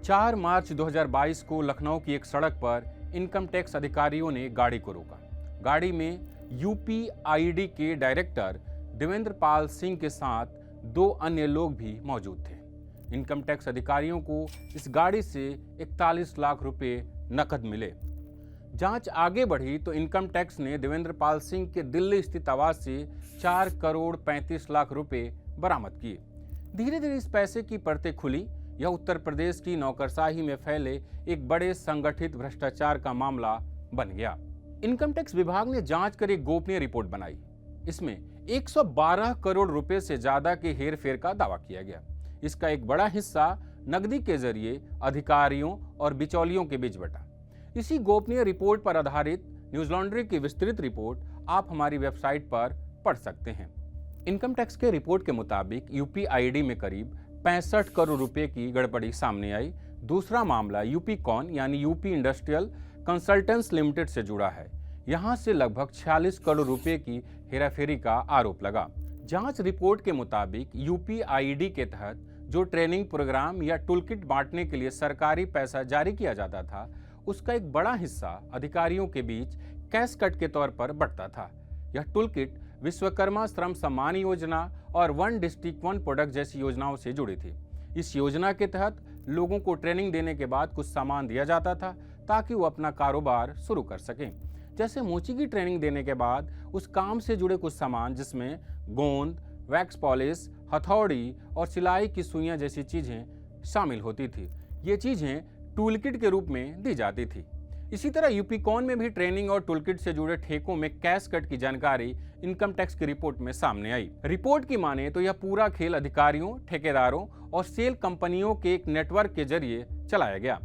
4 मार्च 2022 को लखनऊ की एक सड़क पर इनकम टैक्स अधिकारियों ने गाड़ी को रोका। गाड़ी में यूपीआईडी के डायरेक्टर देवेंद्र पाल सिंह के साथ 2 अन्य लोग भी मौजूद थे। इनकम टैक्स अधिकारियों को इस गाड़ी से 41 लाख रुपए नकद मिले। जांच आगे बढ़ी तो इनकम टैक्स ने देवेंद्र पाल सिंह के दिल्ली स्थित आवास से 4 करोड़ 35 लाख रुपए बरामद किए। धीरे धीरे इस पैसे की परतें खुली। यह उत्तर प्रदेश की नौकरशाही में फैले एक बड़े संगठित भ्रष्टाचार का मामला बन गया। इनकम टैक्स विभाग ने जांच कर एक गोपनीय रिपोर्ट बनाई। इसमें 112 करोड़ रुपए से ज्यादा के हेरफेर का दावा किया गया। इसका एक बड़ा हिस्सा नकदी के जरिए अधिकारियों और बिचौलियों के बीच बटा। इसी गोपनीय रिपोर्ट पर आधारित न्यूज लॉन्ड्री की विस्तृत रिपोर्ट आप हमारी वेबसाइट पर पढ़ सकते हैं। इनकम टैक्स के रिपोर्ट के मुताबिक यूपीआईडी में करीब 65 करोड़ रुपए की गड़बड़ी सामने आई। दूसरा मामला यूपीकॉन यानी यूपी इंडस्ट्रियल कंसल्टेंट्स लिमिटेड से जुड़ा है। यहां से लगभग 46 करोड़ रुपए की हेराफेरी का आरोप लगा। जांच रिपोर्ट के मुताबिक यूपीआईडी के तहत जो ट्रेनिंग प्रोग्राम या टूलकिट बांटने के लिए सरकारी पैसा जारी किया जाता था, उसका एक बड़ा हिस्सा अधिकारियों के बीच कैश कट के तौर पर बंटता था। यह टूलकिट विश्वकर्मा श्रम सम्मान योजना और वन डिस्ट्रिक्ट वन प्रोडक्ट जैसी योजनाओं से जुड़ी थी। इस योजना के तहत लोगों को ट्रेनिंग देने के बाद कुछ सामान दिया जाता था ताकि वो अपना कारोबार शुरू कर सकें। जैसे मोची की ट्रेनिंग देने के बाद उस काम से जुड़े कुछ सामान जिसमें गोंद, वैक्स पॉलिश, हथौड़ी और सिलाई की सुइयां जैसी चीजें शामिल होती थी। ये चीजें टूलकिट के रूप में दी जाती थी। इसी तरह यूपीकॉन में भी ट्रेनिंग और टूलकिट से जुड़े ठेकों में कैश कट की जानकारी इनकम टैक्स की रिपोर्ट में सामने आई। रिपोर्ट की माने तो यह पूरा खेल अधिकारियों, ठेकेदारों और सेल कंपनियों के एक नेटवर्क के जरिए चलाया गया।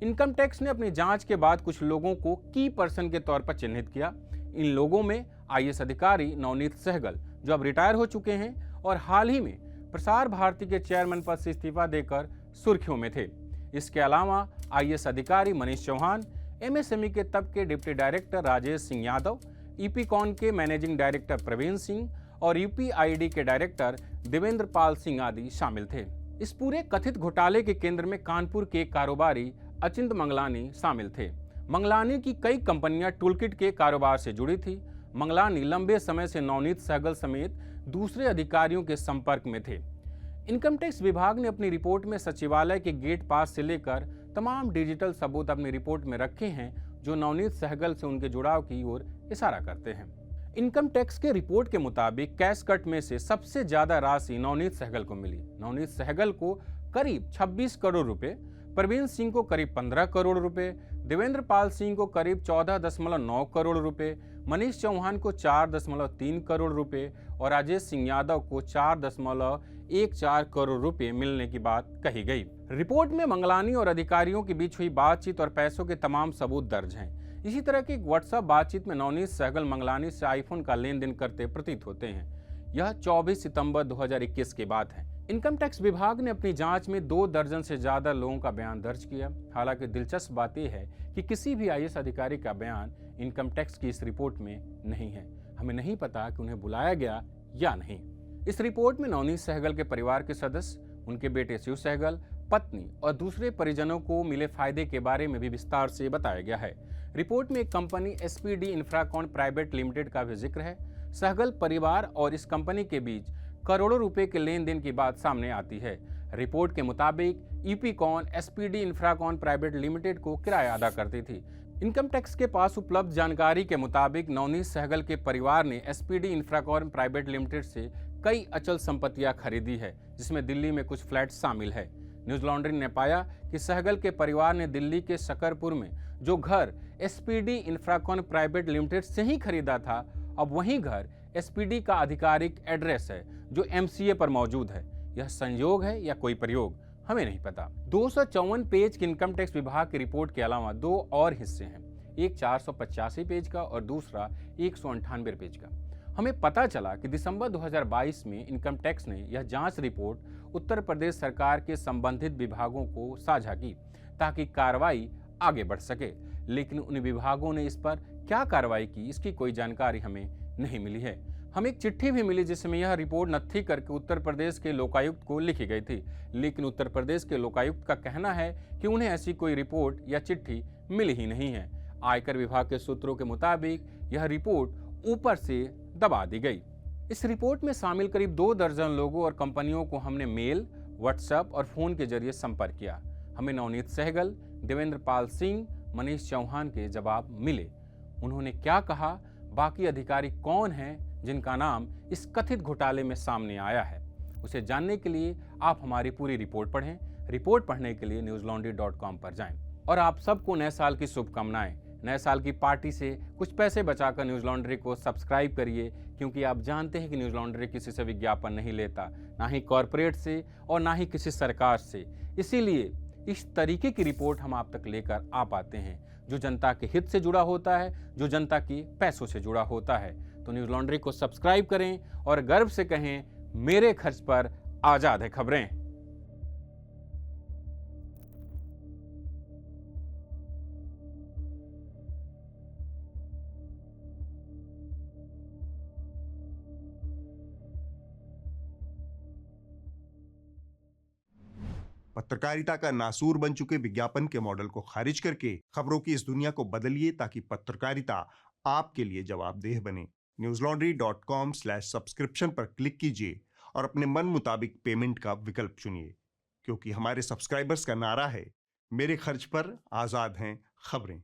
इनकम टैक्स ने अपनी जांच के बाद कुछ लोगों को की पर्सन के तौर पर चिन्हित किया। इन लोगों में आईएएस अधिकारी नवनीत सहगल, जो अब रिटायर हो चुके हैं और हाल ही में प्रसार भारती के चेयरमैन पद से इस्तीफा देकर सुर्खियों में थे। इसके अलावा आईएएस अधिकारी मनीष चौहान, एमएसएमई के तब के डिप्टी डायरेक्टर राजेश सिंह यादव, ईपीकॉन के मैनेजिंग डायरेक्टर प्रवीण सिंह और यूपीआईडी के डायरेक्टर देवेंद्र पाल सिंह आदि शामिल थे। इस पूरे कथित घोटाले के केंद्र में कानपुर के कारोबारी अचिंत मंगलानी शामिल थे। मंगलानी की कई कंपनियां टूलकिट के कारोबार से जुड़ी थी। मंगलानी लंबे समय से नवनीत सहगल समेत दूसरे अधिकारियों के संपर्क में थे। इनकम टैक्स विभाग ने अपनी रिपोर्ट में सचिवालय के गेट पास से लेकर तमाम डिजिटल सबूत अपनी रिपोर्ट में रखे हैं जो नवनीत सहगल से उनके जुड़ाव की ओर इशारा करते हैं। इनकम टैक्स के रिपोर्ट के मुताबिक कैश कट में से सबसे ज्यादा राशि नवनीत सहगल को मिली। नवनीत सहगल को करीब 26 करोड़ रुपए, प्रवीण सिंह को करीब 15 करोड़ रुपए, देवेंद्र पाल सिंह को करीब 14.9 करोड़ रुपए, मनीष चौहान को 4.3 करोड़ रुपए और राजेश सिंह यादव को 4.14 करोड़ रुपए मिलने की बात कही गई। रिपोर्ट में मंगलानी और अधिकारियों के बीच हुई बातचीत और पैसों के तमाम सबूत दर्ज हैं। इसी तरह की एक व्हाट्सएप बातचीत में नवनीत सहगल मंगलानी से आईफोन का लेन देन करते प्रतीत होते हैं। यह 24 सितंबर 2021 की बात है। इनकम टैक्स विभाग ने अपनी जांच में 2 दर्जन से ज्यादा लोगों का बयान दर्ज किया। हालांकि दिलचस्प बात यह है कि किसी भी आईएएस अधिकारी का बयान इनकम टैक्स की इस रिपोर्ट में नहीं है। हमें नहीं पता कि उन्हें बुलाया गया या नहीं। इस रिपोर्ट में नवनीत सहगल के परिवार के सदस्य, उनके बेटे शिव सहगल, पत्नी और दूसरे परिजनों को मिले फायदे के बारे में भी विस्तार से बताया गया है। रिपोर्ट में एक company SPD Infracon private limited का भी जिक्र है। सहगल परिवार और इस कंपनी के बीच करोड़ों रुपए के लेन देन की बात सामने आती है। रिपोर्ट के मुताबिक ईपीकॉन एसपीडी इंफ्राकॉन प्राइवेट लिमिटेड को किराया अदा करती थी। इनकम टैक्स के पास उपलब्ध जानकारी के मुताबिक नवनीत सहगल के परिवार ने एसपीडी इंफ्राकॉन प्राइवेट लिमिटेड से कई अचल संपत्तियां खरीदी है, जिसमें दिल्ली में कुछ फ्लैट शामिल है। न्यूज लॉन्ड्री ने पाया कि सहगल के परिवार ने दिल्ली के शकरपुर में जो घर एसपीडी इंफ्राकॉन प्राइवेट लिमिटेड से ही खरीदा था, अब वही घर एसपीडी का आधिकारिक एड्रेस है जो एमसीए पर मौजूद है। यह संयोग है या कोई प्रयोग, हमें नहीं पता। 254 पेज की इनकम टैक्स विभाग की रिपोर्ट के अलावा 2 और हिस्से हैं, एक 485 पेज का और दूसरा 198 पेज का। हमें पता चला कि दिसंबर 2022 में इनकम टैक्स ने यह जांच रिपोर्ट उत्तर प्रदेश सरकार के संबंधित विभागों को साझा की ताकि कार्रवाई आगे बढ़ सके, लेकिन उन विभागों ने इस पर क्या कार्रवाई की, इसकी कोई जानकारी हमें नहीं मिली है। हमें एक चिट्ठी भी मिली जिसमें यह रिपोर्ट नत्थी करके उत्तर प्रदेश के लोकायुक्त को लिखी गई थी, लेकिन उत्तर प्रदेश के लोकायुक्त का कहना है कि उन्हें ऐसी कोई रिपोर्ट या चिट्ठी मिली ही नहीं है। आयकर विभाग के सूत्रों के मुताबिक यह रिपोर्ट ऊपर से दबा दी गई। इस रिपोर्ट में शामिल करीब 2 दर्जन लोगों और कंपनियों को हमने मेल, व्हाट्सएप और फोन के जरिए संपर्क किया। हमें नवनीत सहगल, देवेंद्र पाल सिंह, मनीष चौहान के जवाब मिले। उन्होंने क्या कहा, बाकी अधिकारी कौन हैं जिनका नाम इस कथित घोटाले में सामने आया है, उसे जानने के लिए आप हमारी पूरी रिपोर्ट पढ़ें। रिपोर्ट पढ़ने के लिए newslaundry.com पर जाएं। और आप सबको नए साल की शुभकामनाएं। नए साल की पार्टी से कुछ पैसे बचाकर न्यूज लॉन्ड्री को सब्सक्राइब करिए, क्योंकि आप जानते हैं कि न्यूज लॉन्ड्री किसी से विज्ञापन नहीं लेता, ना ही कॉरपोरेट से और ना ही किसी सरकार से। इसीलिए इस तरीके की रिपोर्ट हम आप तक लेकर आ पाते हैं, जो जनता के हित से जुड़ा होता है, जो जनता की पैसों से जुड़ा होता है। तो न्यूज लॉन्ड्री को सब्सक्राइब करें और गर्व से कहें, मेरे खर्च पर आजाद है खबरें। पत्रकारिता का नासूर बन चुके विज्ञापन के मॉडल को खारिज करके खबरों की इस दुनिया को बदलिए, ताकि पत्रकारिता आपके लिए जवाबदेह बने। newslaundry.com/सब्सक्रिप्शन पर क्लिक कीजिए और अपने मन मुताबिक पेमेंट का विकल्प चुनिए, क्योंकि हमारे सब्सक्राइबर्स का नारा है, मेरे खर्च पर आजाद हैं खबरें।